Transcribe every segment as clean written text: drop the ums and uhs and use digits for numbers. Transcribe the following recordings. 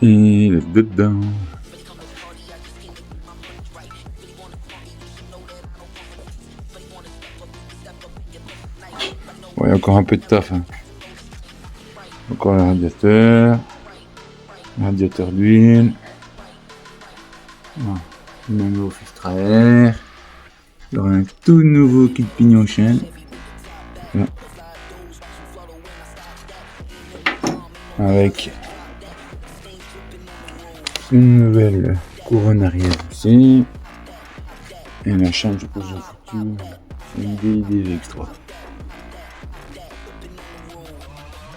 Et dedans. Ouais, encore un peu de taf. Hein. Encore le radiateur d'huile. Voilà. Le nouveau filtre à air. Il y aura un tout nouveau kit pignon chaîne. Voilà. Avec une nouvelle couronne arrière aussi. Et la chaîne, je pense que j'ai foutu une DID X3.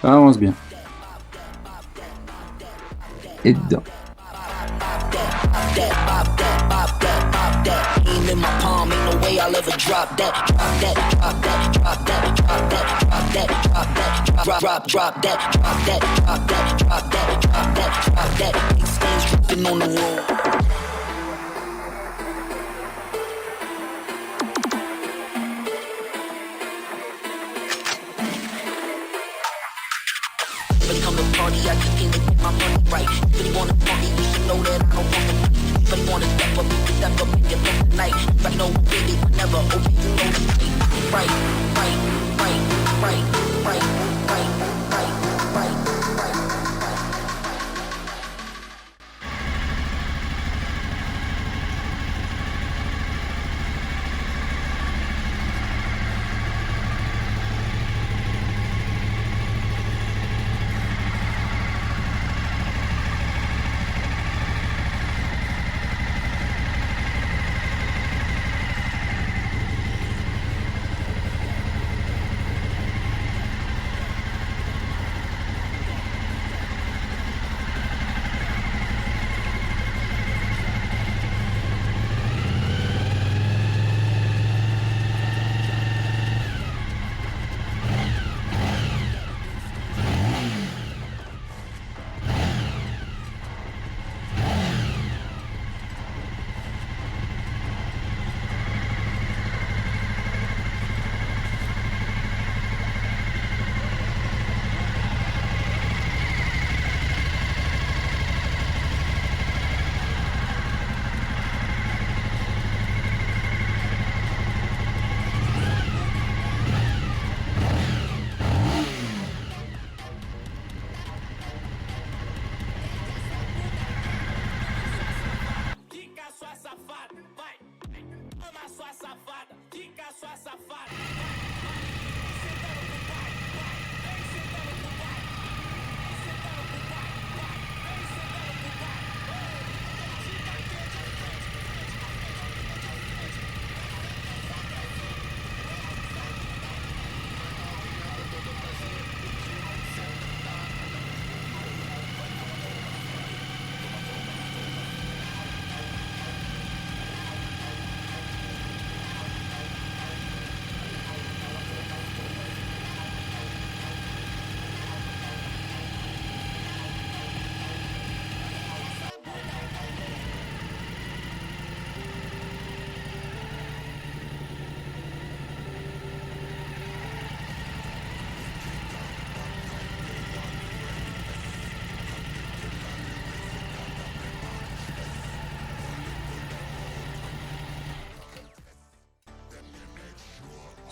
Ça avance bien. Et dedans. Come to party, I just came to get my money right. If you wanna party, you should know that I don't wanna fight. If you wanna step up, you can step up and get up tonight. If I know who did it, whenever, okay, you know the fight. Right, right, right, right, right, right, right, right, right.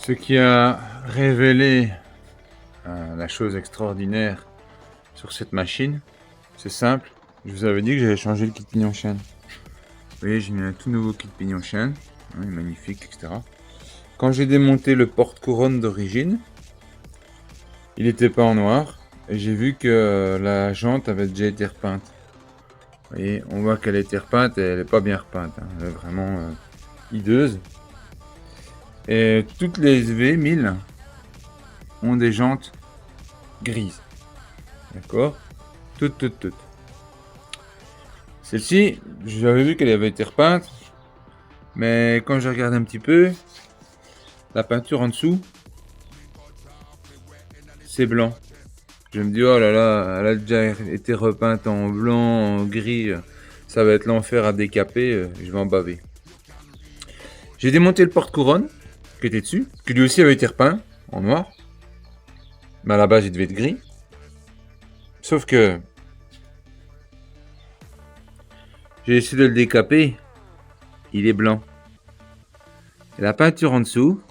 Ce qui a révélé la chose extraordinaire sur cette machine, c'est simple. Je vous avais dit que j'allais changer le kit pignon chaîne. Vous voyez, j'ai mis un tout nouveau kit pignon chaîne. Il est magnifique, etc. Quand j'ai démonté le porte-couronne d'origine, il n'était pas en noir. Et j'ai vu que la jante avait déjà été repeinte. Vous voyez, on voit qu'elle a été repeinte et elle n'est pas bien repeinte. Hein. Elle est vraiment hideuse. Et toutes les V1000 ont des jantes grises. D'accord? Toutes. Celle-ci, j'avais vu qu'elle avait été repeinte. Mais quand je regarde un petit peu, la peinture en dessous, c'est blanc. Je me dis, oh là là, elle a déjà été repeinte en blanc, en gris. Ça va être l'enfer à décaper. Je vais en baver. J'ai démonté le porte-couronne qui était dessus, qui lui aussi avait été repeint en noir. Mais à la base, il devait être gris. Sauf que J'ai essayé de le décaper. Il est blanc. Et la peinture en dessous,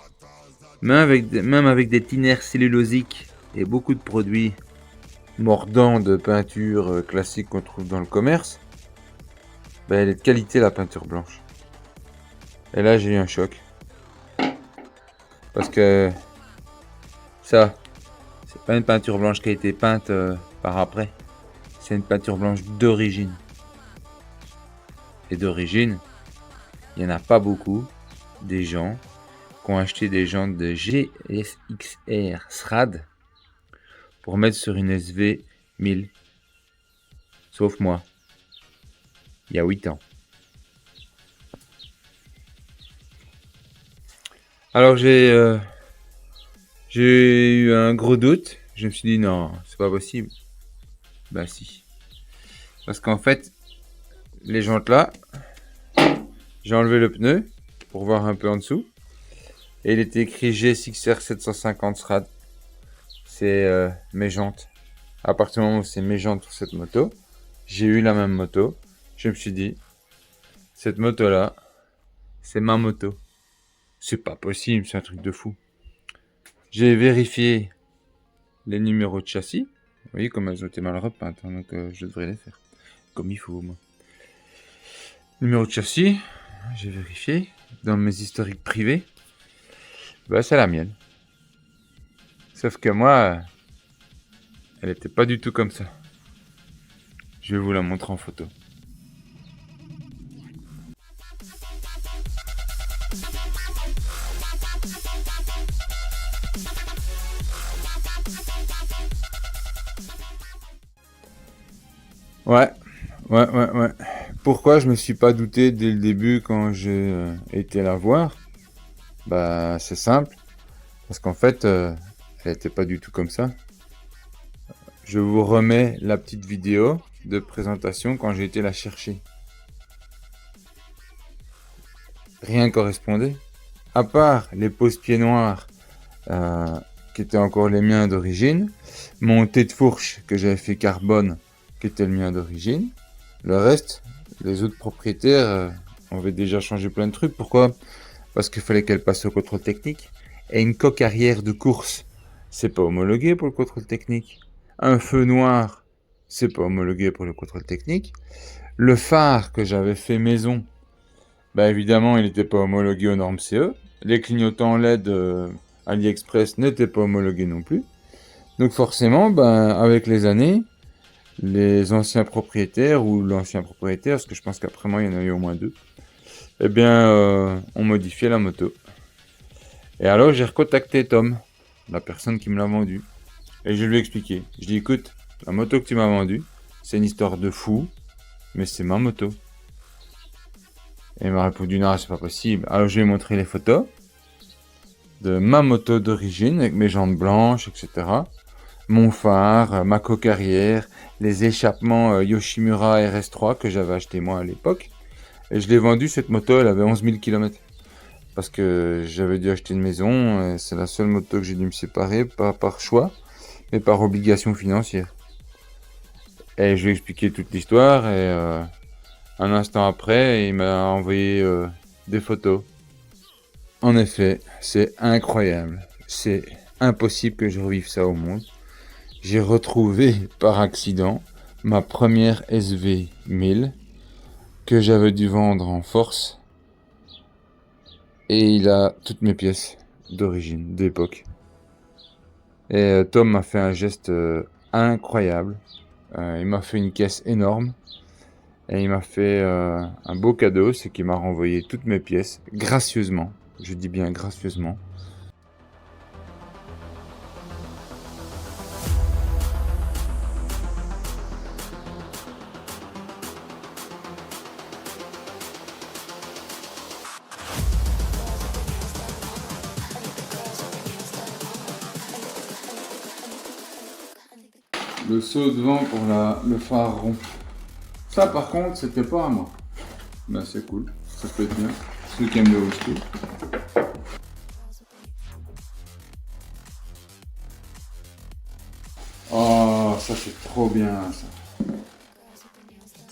même avec des tinères cellulosiques et beaucoup de produits mordants de peinture classique qu'on trouve dans le commerce, ben elle est de qualité la peinture blanche. Et là j'ai eu un choc. Parce que ça, c'est pas une peinture blanche qui a été peinte par après. C'est une peinture blanche d'origine. Et d'origine, il n'y en a pas beaucoup des gens qui ont acheté des jantes de GSXR SRAD pour mettre sur une SV 1000. Sauf moi. Il y a 8 ans. Alors j'ai eu un gros doute. Je me suis dit non, c'est pas possible. Bah si. Parce qu'en fait, les jantes là, j'ai enlevé le pneu pour voir un peu en dessous. Et il était écrit GSXR 750 SRAD. C'est mes jantes. À partir du moment où c'est mes jantes sur cette moto, j'ai eu la même moto. Je me suis dit, cette moto là, c'est ma moto. C'est pas possible, c'est un truc de fou. J'ai vérifié les numéros de châssis. Vous voyez comme elles ont été mal repeintes, hein, donc je devrais les faire. Comme il faut, moi. Numéro de châssis, j'ai vérifié dans mes historiques privés. Bah, c'est la mienne. Sauf que moi, elle était pas du tout comme ça. Je vais vous la montrer en photo. Ouais. Pourquoi je me suis pas douté dès le début quand j'ai été la voir? Bah, c'est simple. Parce qu'en fait, elle était pas du tout comme ça. Je vous remets la petite vidéo de présentation quand j'ai été la chercher. Rien correspondait. À part les pose-pieds noirs qui étaient encore les miens d'origine, mon thé de fourche que j'avais fait carbone qui était le mien d'origine. Le reste, les autres propriétaires avaient déjà changé plein de trucs. Pourquoi? Parce qu'il fallait qu'elle passe au contrôle technique. Et une coque arrière de course, c'est pas homologué pour le contrôle technique. Un feu noir, c'est pas homologué pour le contrôle technique. Le phare que j'avais fait maison, bah évidemment, il n'était pas homologué aux normes CE. Les clignotants LED AliExpress n'étaient pas homologués non plus. Donc forcément, ben, avec les années, les anciens propriétaires ou l'ancien propriétaire, parce que je pense qu'après moi il y en a eu au moins deux, eh bien ont modifié la moto. Et alors j'ai recontacté Tom, la personne qui me l'a vendue, et je lui ai expliqué. Je lui ai dit écoute, la moto que tu m'as vendue, c'est une histoire de fou, mais c'est ma moto. Et il m'a répondu non, c'est pas possible. Alors je lui ai montré les photos de ma moto d'origine avec mes jantes blanches, etc. Mon phare, ma coque arrière, les échappements Yoshimura RS3 que j'avais acheté moi à l'époque. Et je l'ai vendu, cette moto, elle avait 11 000 km. Parce que j'avais dû acheter une maison, et c'est la seule moto que j'ai dû me séparer, pas par choix, mais par obligation financière. Et je lui ai expliqué toute l'histoire, et un instant après, il m'a envoyé des photos. En effet, c'est incroyable. C'est impossible que je revive ça au monde. J'ai retrouvé par accident ma première SV 1000 que j'avais dû vendre en force. Et il a toutes mes pièces d'origine, d'époque. Et Tom m'a fait un geste incroyable. Il m'a fait une caisse énorme. Et il m'a fait un beau cadeau, c'est qu'il m'a renvoyé toutes mes pièces, gracieusement. Je dis bien gracieusement. Le saut devant pour le phare rond. Ça par contre c'était pas à moi. Ben c'est cool, ça peut être bien. Ceux qui aiment le old school. Oh ça c'est trop bien ça.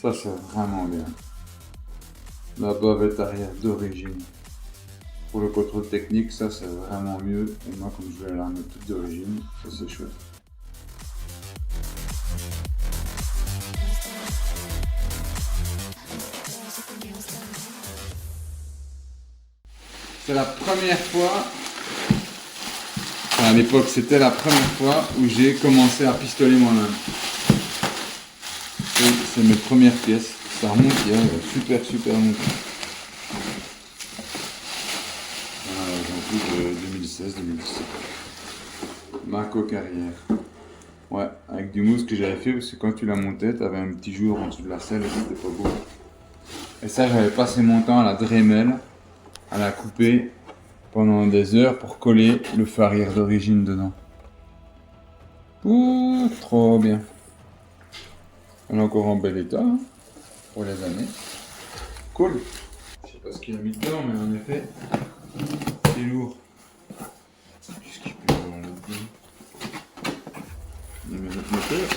Ça c'est vraiment bien. la bavette arrière d'origine. Pour le contrôle technique, ça c'est vraiment mieux. Et moi, comme je vais la remettre toute d'origine, ça c'est chouette. C'est la première fois, enfin, à l'époque c'était la première fois où j'ai commencé à pistoler moi-même. C'est mes premières pièces. Ça remonte, il y a super longtemps. J'en plus de 2016-2017. Marco Carrière. Ouais, avec du mousse que j'avais fait parce que quand tu la montais, t'avais un petit jour en dessous de la selle et c'était pas beau. Et ça, j'avais passé mon temps à la Dremel, à la couper pendant des heures pour coller le feu arrière d'origine dedans. Ouh, trop bien. Elle est encore en bel état hein, pour les années. Cool. Je sais pas ce qu'il a mis dedans, mais en effet, c'est lourd. Qu'est-ce qu'il peut y avoir là-dedans? Il y a mes autres moteurs.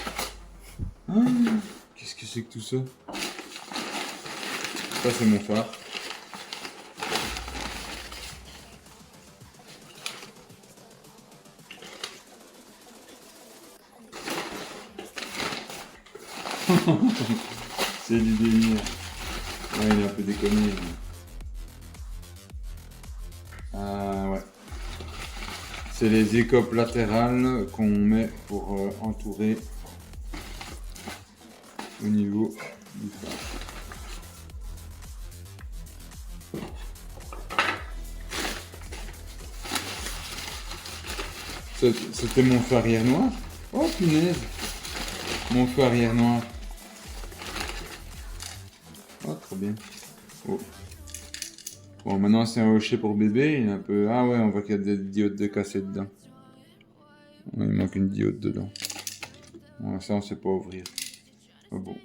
Ah, qu'est-ce que c'est que tout ça? Ça, c'est mon phare. C'est du délire. Ouais, il est un peu déconné. Ouais. C'est les écopes latérales qu'on met pour entourer au niveau du phare. C'était mon feu arrière noir. Oh punaise! Mon feu arrière noir. Oh, trop bien. Oh. Bon, maintenant c'est un hocher pour bébé. Il est un peu. Ah ouais, on voit qu'il y a des diodes de cassé dedans. Il manque une diode dedans. Bon, ça, on sait pas ouvrir. Ah bon.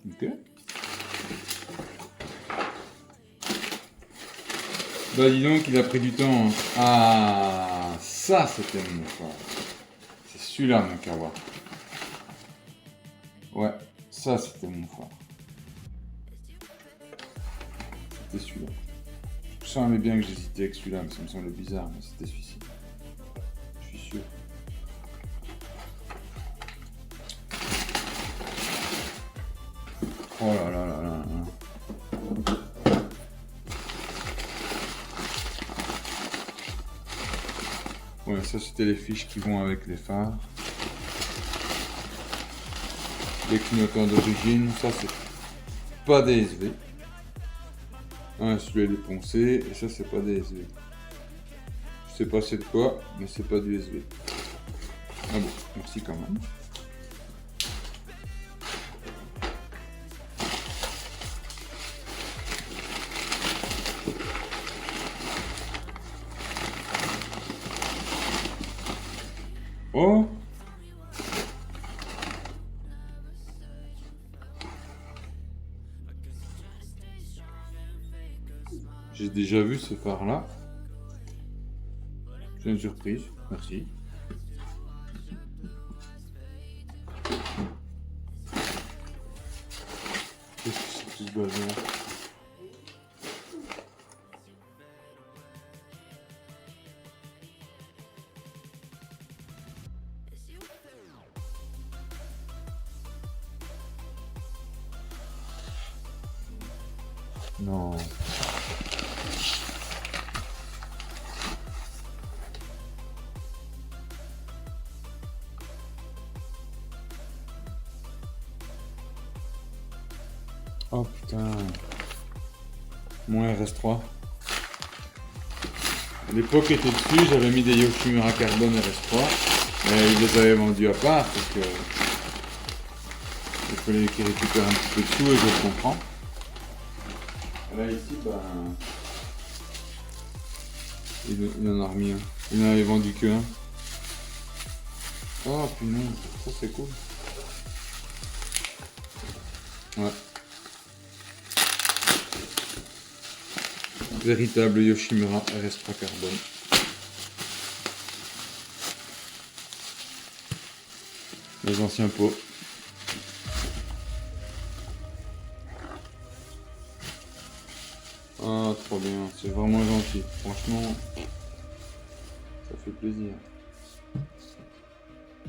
Ok. Bah, dis donc, il a pris du temps. Ah, ça, c'était mon phare. C'est celui-là, mon kawa. Ouais, ça, c'était mon phare. C'était celui-là. Je savais bien que j'hésitais avec celui-là, mais ça me semble bizarre, mais c'était celui-ci. Je suis sûr. Oh là là là là là. Ouais, ça c'était les fiches qui vont avec les phares. Les clignotants d'origine, ça c'est pas des SV. Ah, celui-là il est poncé, et ça c'est pas des SV. Je sais pas c'est de quoi, mais c'est pas du SV. Ah bon, merci quand même. Oh! J'ai déjà vu ce phare-là. C'est une surprise, merci. Qu'est-ce que c'est que ce bazar? Non. Oh putain. Mon RS3. L'époque était dessus, j'avais mis des Yoshimura Carbone RS3. Mais ils les avaient vendus à part parce que il fallait qu'ils récupèrent un petit peu de sous et je le comprends. Là ici, ben, il en a remis un. Il n'en avait vendu que un. Oh punaise, ça c'est cool. Ouais. Véritable Yoshimura RS3 Carbone. Les anciens pots. Ah, trop bien, c'est vraiment gentil. Franchement, ça fait plaisir.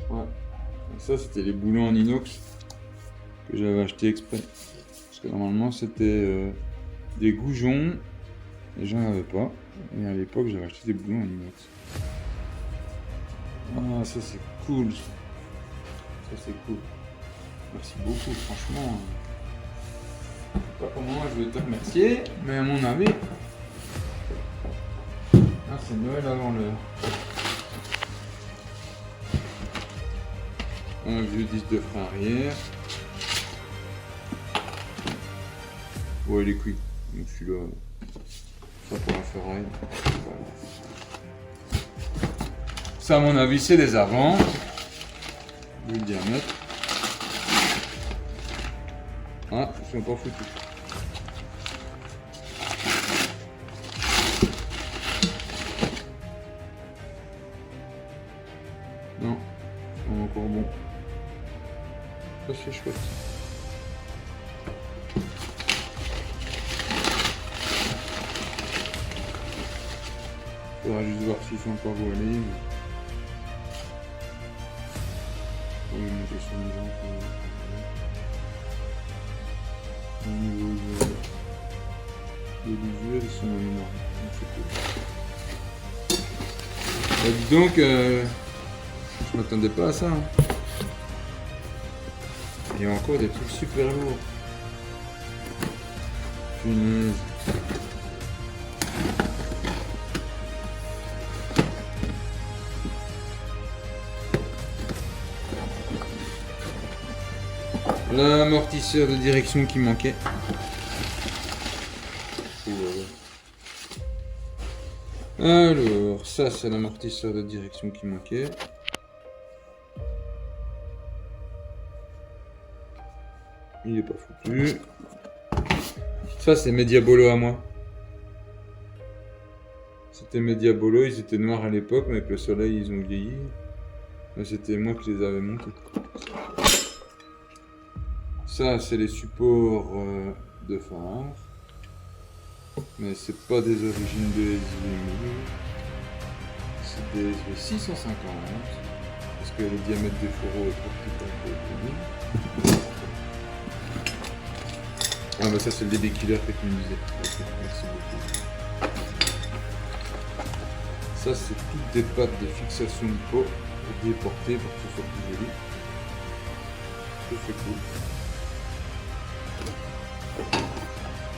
Ouais. Ça, c'était les boulons en inox que j'avais acheté exprès. Parce que normalement, c'était des goujons. Et j'en avais pas. Et à l'époque, j'avais acheté des boulons en inox. Ah, ça, c'est cool. Ça, c'est cool. Merci beaucoup, franchement. Je sais pas comment je vais te remercier, mais à mon avis. Ah, c'est Noël avant l'heure. Un vieux disque de frein arrière. Ouais, il est cuit. Donc celui-là, ça pour la ferraille. Voilà. Ça, à mon avis, c'est les avants. Vu le diamètre. Ah, ils sont pas foutus. Non, ils sont encore bons. Ça, c'est chouette. Faudra juste voir s'ils sont encore voilés. Mais... oui, monter sur les gens. Au niveau de l'usure, ils sont énormes. Donc, dis donc, je m'attendais pas à ça. Hein. Il y a encore des trucs super lourds. Punaise. L'amortisseur de direction qui manquait. Alors, ça c'est l'amortisseur de direction qui manquait. Il est pas foutu. Ça c'est mes Diabolo à moi. C'était mes Diabolo, ils étaient noirs à l'époque, mais avec le soleil ils ont vieilli. Mais c'était moi qui les avais montés. Ça, c'est les supports de phare. Mais c'est pas des origines de SV1000. C'est des SV650. Parce que le diamètre des fourreaux est trop petit. Ah bah ça c'est le DB Killer que tu me disais. Okay, merci beaucoup. Ça c'est toutes des pattes de fixation de peau déportées pour que ce soit plus joli. Ça c'est cool.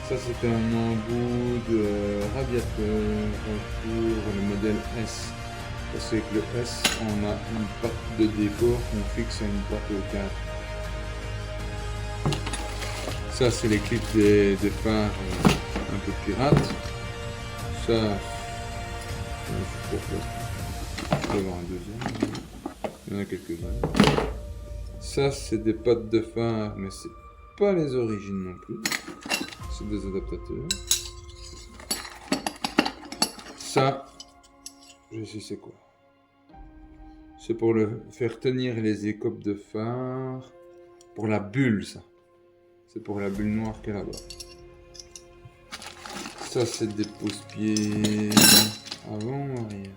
Ça c'était un embout de radiateur pour le modèle S. Parce qu'avec le S, on a une patte de déport qu'on fixe à une patte au cadre. Ça c'est les clips des phares un peu pirates. Ça, je peux avoir un deuxième. Il y en a quelques-uns. Ça c'est des pattes de phare, mais c'est pas les origines non plus. C'est des adaptateurs. Ça, je sais c'est quoi. C'est pour le faire tenir les écopes de phare. Pour la bulle, ça. C'est pour la bulle noire qu'elle a là-bas. Ça, c'est des pose-pieds avant ou arrière.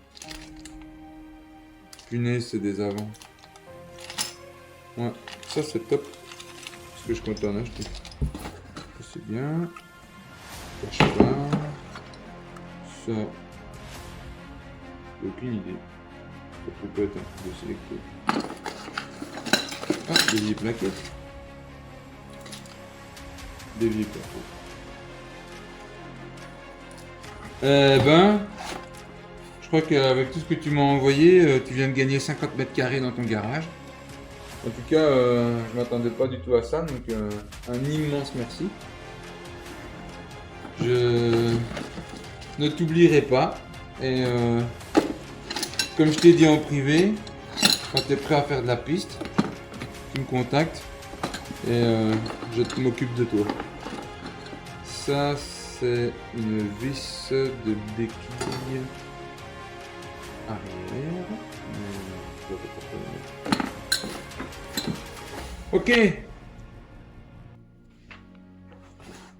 Punaise, c'est des avant. Ouais, ça c'est top. Parce que je compte en acheter. C'est bien. Cache-barre. Ça. J'ai aucune idée. Ça peut être un truc de sélecteur. Ah, des vieilles plaquettes. Des vieilles plaquettes. Je crois qu'avec tout ce que tu m'as envoyé, tu viens de gagner 50 mètres carrés dans ton garage. En tout cas, je m'attendais pas du tout à ça, donc un immense merci. Je ne t'oublierai pas. Et comme je t'ai dit en privé, quand tu es prêt à faire de la piste, tu me contactes et je m'occupe de toi. Ça, c'est une vis de béquille arrière. Ok.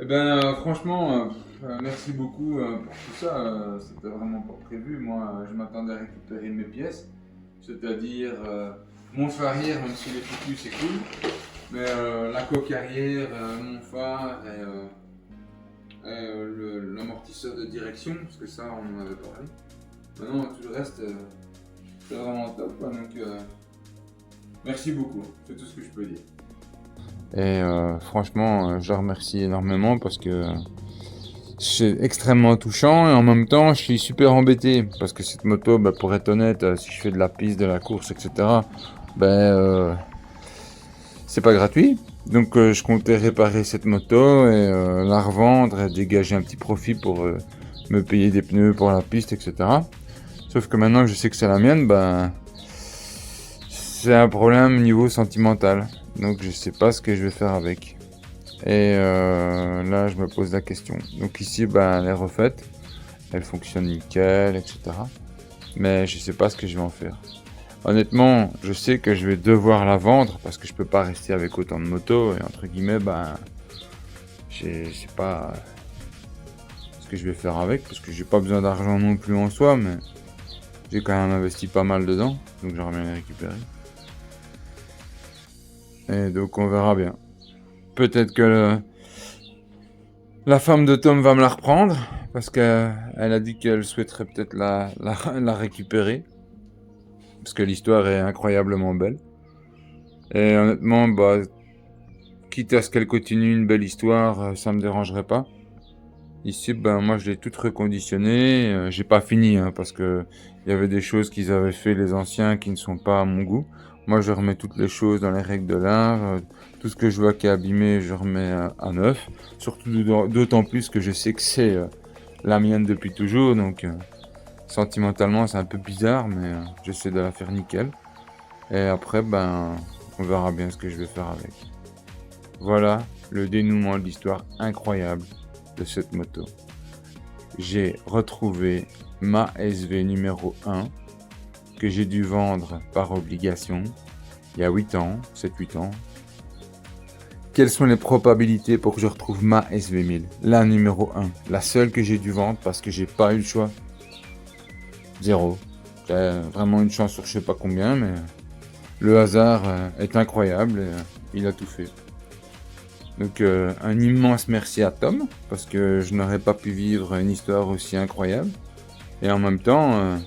Eh ben, franchement, Merci beaucoup pour tout ça. C'était vraiment pas prévu. Moi, je m'attendais à récupérer mes pièces, c'est-à-dire mon phare arrière, même s'il est foutu, c'est cool. Mais la coque arrière, mon phare et l'amortisseur de direction, parce que ça, on en avait parlé. Maintenant, tout le reste, c'est vraiment top, quoi. Donc, merci beaucoup. C'est tout ce que je peux dire. Et franchement, je la remercie énormément parce que c'est extrêmement touchant et en même temps, je suis super embêté parce que cette moto, bah, pour être honnête, si je fais de la piste, de la course, etc., c'est pas gratuit. Donc, je comptais réparer cette moto et la revendre et dégager un petit profit pour me payer des pneus pour la piste, etc. Sauf que maintenant que je sais que c'est la mienne, c'est un problème niveau sentimental. Donc, je sais pas ce que je vais faire avec. Et là, je me pose la question. Donc ici, elle est refaite. Elle fonctionne nickel, etc. Mais je sais pas ce que je vais en faire. Honnêtement, je sais que je vais devoir la vendre parce que je peux pas rester avec autant de motos. Et entre guillemets, je sais pas ce que je vais faire avec parce que j'ai pas besoin d'argent non plus en soi. Mais j'ai quand même investi pas mal dedans. Donc j'aimerais bien les récupérer. Et donc on verra bien. Peut-être que la femme de Tom va me la reprendre parce qu'elle a dit qu'elle souhaiterait peut-être la récupérer parce que l'histoire est incroyablement belle. Et honnêtement, quitte à ce qu'elle continue une belle histoire, ça me dérangerait pas. Ici, moi je l'ai toute reconditionnée. J'ai pas fini parce que il y avait des choses qu'ils avaient fait les anciens qui ne sont pas à mon goût. Moi, je remets toutes les choses dans les règles de l'art. Tout ce que je vois qui est abîmé, je remets à neuf. Surtout d'autant plus que je sais que c'est la mienne depuis toujours. Donc, sentimentalement, c'est un peu bizarre, mais j'essaie de la faire nickel. Et après, on verra bien ce que je vais faire avec. Voilà le dénouement de l'histoire incroyable de cette moto. J'ai retrouvé ma SV numéro 1 que j'ai dû vendre par obligation il y a 8 ans, 7-8 ans. Quelles sont les probabilités pour que je retrouve ma SV1000, la numéro 1, la seule que j'ai dû vendre parce que j'ai pas eu le choix? 0. J'ai vraiment une chance sur je sais pas combien, mais le hasard est incroyable et il a tout fait. Donc un immense merci à Tom parce que je n'aurais pas pu vivre une histoire aussi incroyable. Et en même temps,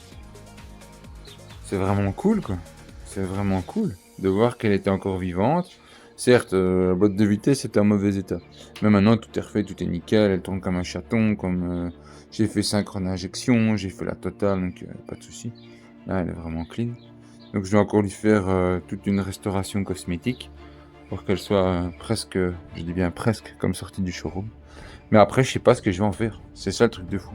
c'est vraiment cool quoi. C'est vraiment cool de voir qu'elle était encore vivante. Certes, la boîte de vitesse était en mauvais état. Mais maintenant tout est refait, tout est nickel, elle tourne comme un chaton, j'ai fait synchrone injection, j'ai fait la totale, donc pas de souci. Là elle est vraiment clean. Donc je vais encore lui faire toute une restauration cosmétique pour qu'elle soit presque, je dis bien presque, comme sortie du showroom. Mais après je sais pas ce que je vais en faire. C'est ça le truc de fou.